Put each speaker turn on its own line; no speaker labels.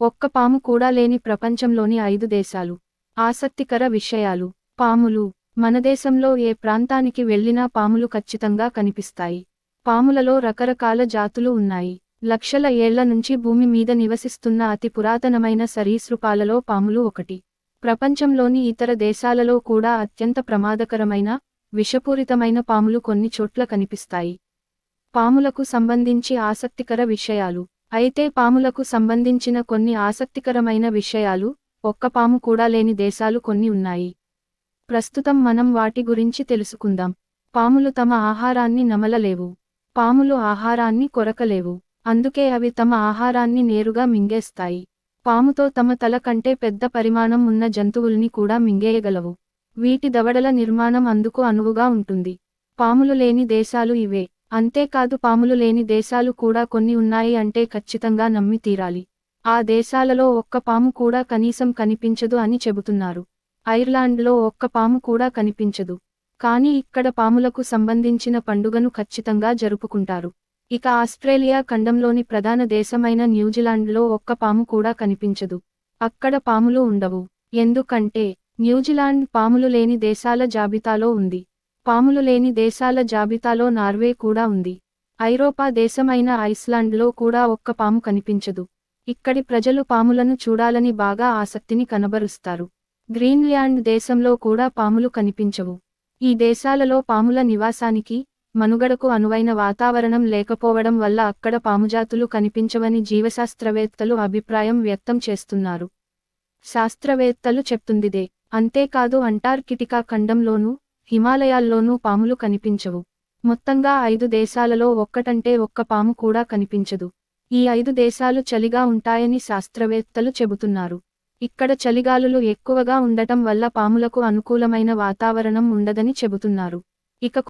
ఒక్క పాము కూడా లేని ప్రపంచంలోని 5 దేశాలు. ఆసక్తికర విషయాలు. పాములు. మన దేశంలో ఏ ప్రాంతానికి వెళ్ళినా పాములు ఖచ్చితంగా కనిపిస్తాయి. పాములలో రకరకాల జాతులు ఉన్నాయి. లక్షల ఏళ్ల నుంచి భూమి మీద నివసిస్తున్న అతి పురాతనమైన సరీసృపాలలో పాములు ఒకటి. ప్రపంచంలోని ఇతర దేశాలలో కూడా అత్యంత ప్రమాదకరమైన, విషపూరితమైన పాములు కొన్ని చోట్ల కనిపిస్తాయి. పాములకు సంబంధించి ఆసక్తికర విషయాలు. అయితే పాములకు సంబంధించిన కొన్ని ఆసక్తికరమైన విషయాలు, ఒక్క పాము కూడా లేని దేశాలు కొన్ని ఉన్నాయి. ప్రస్తుతం మనం వాటి గురించి తెలుసుకుందాం. పాములు తమ ఆహారాన్ని నమలలేవు. పాములు ఆహారాన్ని కొరకలేవు. అందుకే అవి తమ ఆహారాన్ని నేరుగా మింగేస్తాయి. పాముతో తమ తల కంటే పెద్ద పరిమాణం ఉన్న జంతువుల్ని కూడా మింగేయగలవు. వీటి దవడల నిర్మాణం అందుకు అనువుగా ఉంటుంది. పాములు లేని దేశాలు ఇవే. అంతేకాదు పాములు లేని దేశాలు కూడా కొన్ని ఉన్నాయి అంటే ఖచ్చితంగా నమ్మి తీరాలి. ఆ దేశాలలో ఒక్క పాము కూడా కనీసం కనిపించదు అని చెబుతున్నారు. ఐర్లాండ్లో ఒక్క పాము కూడా కనిపించదు. కానీ ఇక్కడ పాములకు సంబంధించిన పండుగను ఖచ్చితంగా జరుపుకుంటారు. ఇక ఆస్ట్రేలియా ఖండంలోని ప్రధాన దేశమైన న్యూజిలాండ్లో ఒక్క పాము కూడా కనిపించదు. అక్కడ పాములు ఉండవు. ఎందుకంటే న్యూజిలాండ్ పాములు లేని దేశాల జాబితాలో ఉంది. పాములు లేని దేశాల జాబితాలో నార్వే కూడా ఉంది. ఐరోపా దేశమైన ఐస్లాండ్లో కూడా ఒక్క పాము కనిపించదు. ఇక్కడి ప్రజలు పాములను చూడాలని బాగా ఆసక్తిని కనబరుస్తారు. గ్రీన్లాండ్ దేశంలో కూడా పాములు కనిపించవు. ఈ దేశాలలో పాముల నివాసానికి, మనుగడకు అనువైన వాతావరణం లేకపోవడం వల్ల అక్కడ పాముజాతులు కనిపించవని జీవశాస్త్రవేత్తలు అభిప్రాయం వ్యక్తం చేస్తున్నారు. శాస్త్రవేత్తలు చెప్తుందిదే. అంతేకాదు అంటార్కిటికా ఖండంలోనూ, హిమాలయాల్లోనూ పాములు కనిపించవు. మొత్తంగా 5 దేశాలలో ఒక్కటంటే ఒక్క పాము కూడా కనిపించదు. ఈ 5 దేశాలు చలిగా ఉంటాయని శాస్త్రవేత్తలు చెబుతున్నారు. ఇక్కడ చలిగాలులు ఎక్కువగా ఉండటం వల్ల పాములకు అనుకూలమైన వాతావరణం ఉండదని చెబుతున్నారు. ఇక